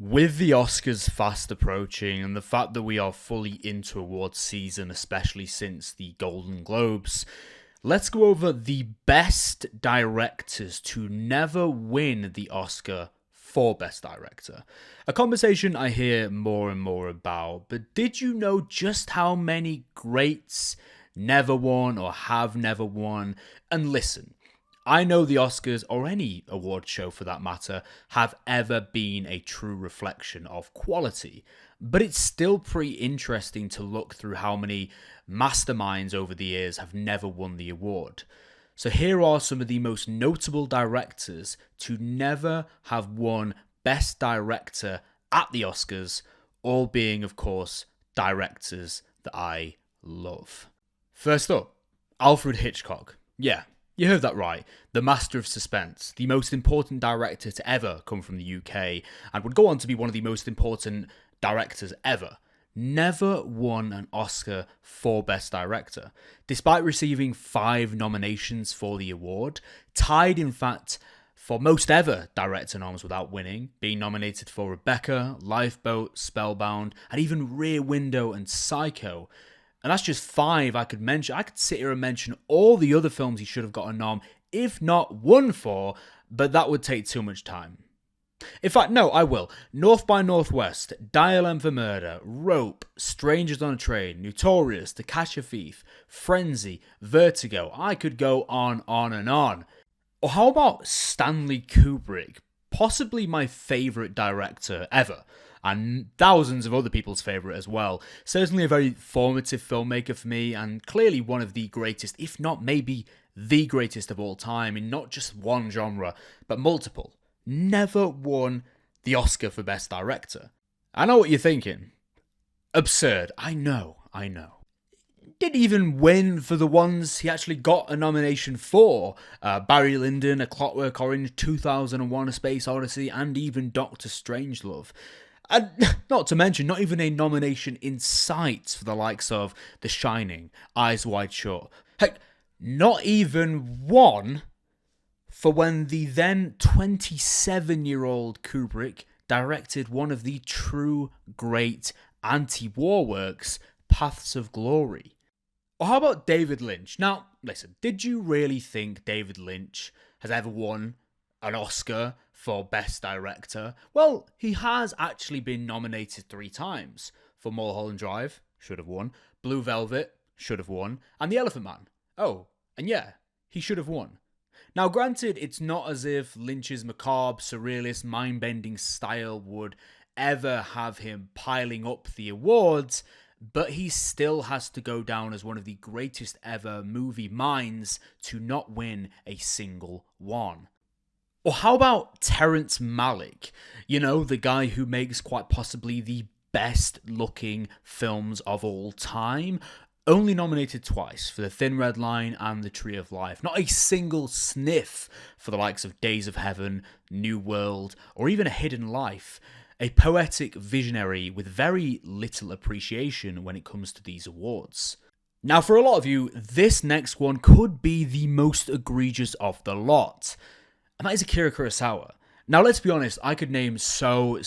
With the Oscars fast approaching and the fact that we are fully into awards season, especially since the Golden Globes, let's go over the best directors to never win the Oscar for Best Director. A conversation I hear more and more about, but did you know just how many greats never won or have never won? And listen, I know the Oscars, or any award show for that matter, have ever been a true reflection of quality, but it's still pretty interesting to look through how many masterminds over the years have never won the award. So here are some of the most notable directors to never have won Best Director at the Oscars, all being, of course, directors that I love. First up, Alfred Hitchcock. Yeah, you heard that right. The master of suspense, the most important director to ever come from the UK, and would go on to be one of the most important directors ever. Never won an Oscar for Best Director, despite receiving 5 nominations for the award, tied in fact for most ever director noms without winning, being nominated for Rebecca, Lifeboat, Spellbound, and even Rear Window and Psycho. And that's just 5 I could mention. I could sit here and mention all the other films he should have got a nom, if not won for, but that would take too much time. In fact, no, I will. North by Northwest, Dial M for Murder, Rope, Strangers on a Train, Notorious, To Catch a Thief, Frenzy, Vertigo. I could go on and on. Or how about Stanley Kubrick? Possibly my favourite director ever, and thousands of other people's favourite as well. Certainly a very formative filmmaker for me, and clearly one of the greatest, if not maybe the greatest of all time, in not just one genre, but multiple. Never won the Oscar for Best Director. I know what you're thinking. Absurd. I know. Didn't even win for the ones he actually got a nomination for. Barry Lyndon, A Clockwork Orange, 2001: A Space Odyssey, and even Doctor Strangelove. And not to mention, not even a nomination in sight for the likes of The Shining, Eyes Wide Shut. Heck, not even one for when the then 27-year-old Kubrick directed one of the true great anti-war works, Paths of Glory. Or how about David Lynch? Now, listen, did you really think David Lynch has ever won an Oscar for Best Director? Well, he has actually been nominated 3 times. For Mulholland Drive, should have won. Blue Velvet, should have won. And The Elephant Man. Oh, and yeah, he should have won. Now, granted, it's not as if Lynch's macabre, surrealist, mind-bending style would ever have him piling up the awards, but he still has to go down as one of the greatest ever movie minds to not win a single one. Or how about Terrence Malick? You know, the guy who makes quite possibly the best looking films of all time. Only nominated twice for The Thin Red Line and The Tree of Life. Not a single sniff for the likes of Days of Heaven, New World, or even A Hidden Life. A poetic visionary with very little appreciation when it comes to these awards. Now, for a lot of you, this next one could be the most egregious of the lot. And that is Akira Kurosawa. Now, let's be honest, I could name so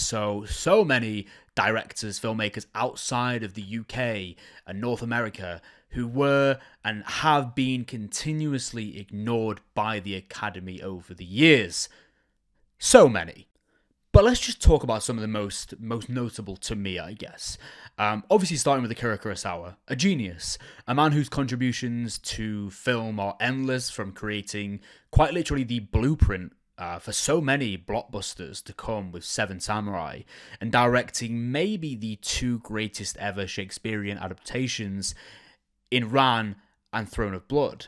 many directors, filmmakers outside of the UK and North America who were and have been continuously ignored by the Academy over the years. So many. But let's just talk about some of the most notable to me, I guess. Obviously starting with Akira Kurosawa, a genius, a man whose contributions to film are endless, from creating quite literally the blueprint for so many blockbusters to come with Seven Samurai, and directing maybe the 2 greatest ever Shakespearean adaptations in Ran and Throne of Blood.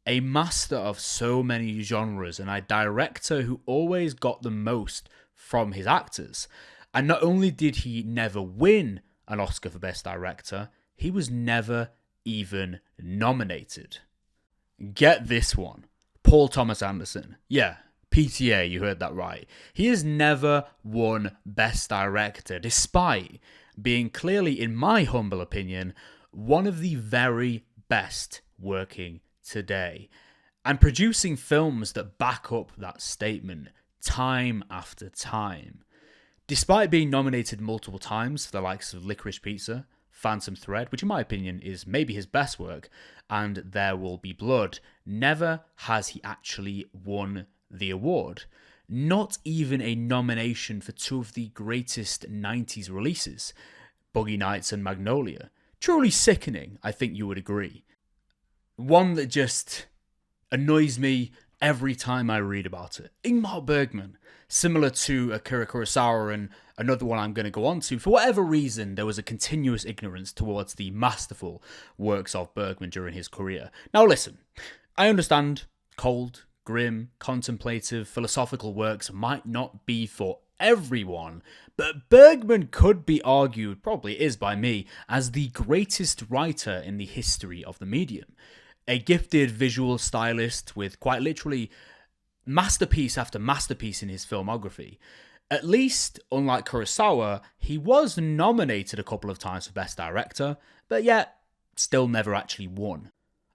A master of so many genres, and a director who always got the most from his actors. And not only did he never win an Oscar for Best Director, he was never even nominated. Get this one. Paul Thomas Anderson. Yeah, PTA, you heard that right. He has never won Best Director, despite being clearly, in my humble opinion, one of the very best working today, and producing films that back up that statement time after time. Despite being nominated multiple times for the likes of Licorice Pizza, Phantom Thread, which in my opinion is maybe his best work, and There Will Be Blood, never has he actually won the award. Not even a nomination for two of the greatest 90s releases, Boogie Nights and Magnolia. Truly sickening, I think you would agree. One that just annoys me every time I read about it. Ingmar Bergman, similar to Akira Kurosawa and another one I'm going to go on to, for whatever reason, there was a continuous ignorance towards the masterful works of Bergman during his career. Now listen, I understand cold, grim, contemplative, philosophical works might not be for everyone, but Bergman could be argued, probably is by me, as the greatest writer in the history of the medium. A gifted visual stylist with quite literally masterpiece after masterpiece in his filmography. At least, unlike Kurosawa, he was nominated a couple of times for Best Director, but yet still never actually won.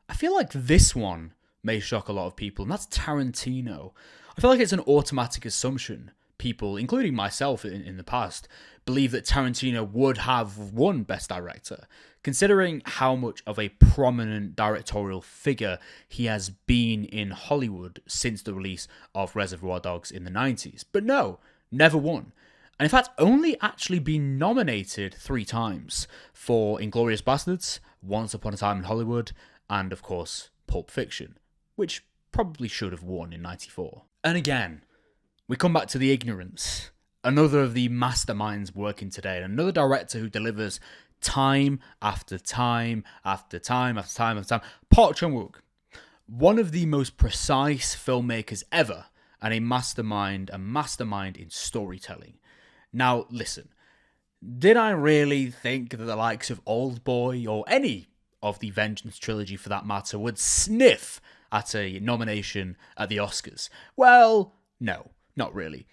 I feel like this one may shock a lot of people, and that's Tarantino. I feel like it's an automatic assumption. People, including myself in the past, believe that Tarantino would have won Best Director, considering how much of a prominent directorial figure he has been in Hollywood since the release of Reservoir Dogs in the 90s. But no, never won. And in fact, only actually been nominated 3 times for Inglourious Basterds, Once Upon a Time in Hollywood, and of course, Pulp Fiction, which probably should have won in 94. And again, we come back to the ignorance. Another of the masterminds working today, another director who delivers time after time after time after time after time. Park Chan-wook, one of the most precise filmmakers ever, and a mastermind in storytelling. Now, listen, did I really think that the likes of Oldboy, or any of the Vengeance trilogy for that matter, would sniff at a nomination at the Oscars? Well, no, not really.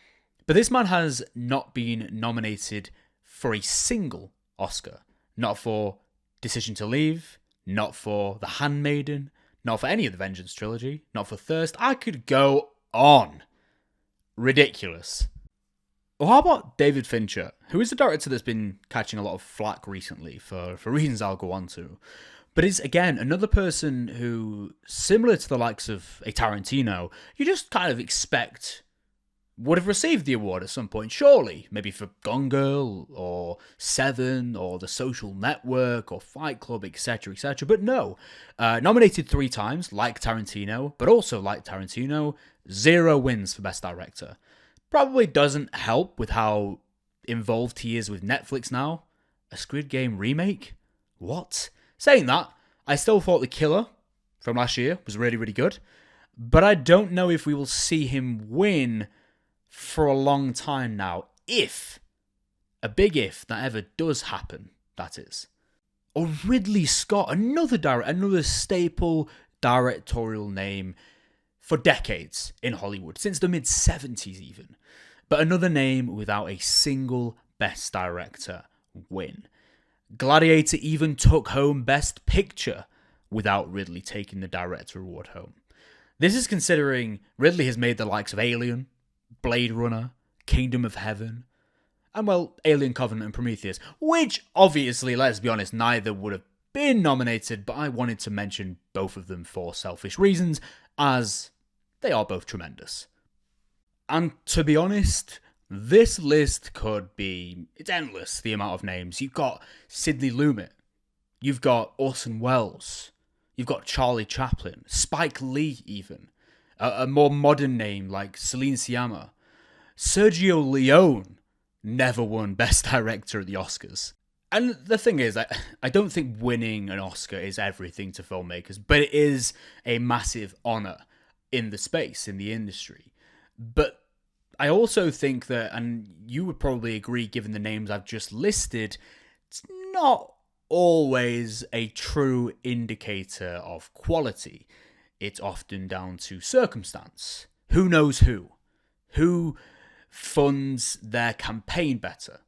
But this man has not been nominated for a single Oscar. Not for Decision to Leave, not for The Handmaiden, not for any of the Vengeance trilogy, not for Thirst. I could go on. Ridiculous. Well, how about David Fincher, who is a director that's been catching a lot of flack recently for reasons I'll go on to, but is, again, another person who, similar to the likes of a Tarantino, you just kind of expect would have received the award at some point, surely. Maybe for Gone Girl, or Seven, or The Social Network, or Fight Club, etc., etc. But no. Nominated 3 times, like Tarantino, but also like Tarantino, 0 wins for Best Director. Probably doesn't help with how involved he is with Netflix now. A Squid Game remake? What? Saying that, I still thought The Killer from last year was really, really good. But I don't know if we will see him win for a long time now, if, a big if, that ever does happen, that is. Or Ridley Scott, another staple directorial name for decades in Hollywood, since the mid-70s even. But another name without a single Best Director win. Gladiator even took home Best Picture without Ridley taking the Director Award home. This is considering Ridley has made the likes of Alien, Blade Runner, Kingdom of Heaven, and, well, Alien Covenant and Prometheus, which, obviously, let's be honest, neither would have been nominated, but I wanted to mention both of them for selfish reasons, as they are both tremendous. And to be honest, this list could be, it's endless, the amount of names. You've got Sidney Lumet, you've got Orson Welles, you've got Charlie Chaplin, Spike Lee even, a more modern name like Celine Sciamma. Sergio Leone never won Best Director at the Oscars. And the thing is, I don't think winning an Oscar is everything to filmmakers, but it is a massive honour in the space, in the industry. But I also think that, and you would probably agree given the names I've just listed, it's not always a true indicator of quality. It's often down to circumstance. Who knows who? Who funds their campaign better?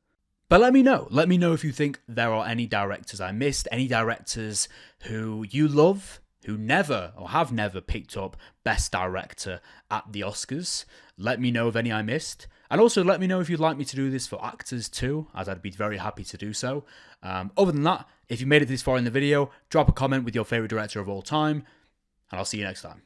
But let me know. Let me know if you think there are any directors I missed, any directors who you love, who never or have never picked up Best Director at the Oscars. Let me know of any I missed. And also let me know if you'd like me to do this for actors too, as I'd be very happy to do so. Other than that, if you made it this far in the video, drop a comment with your favourite director of all time, and I'll see you next time.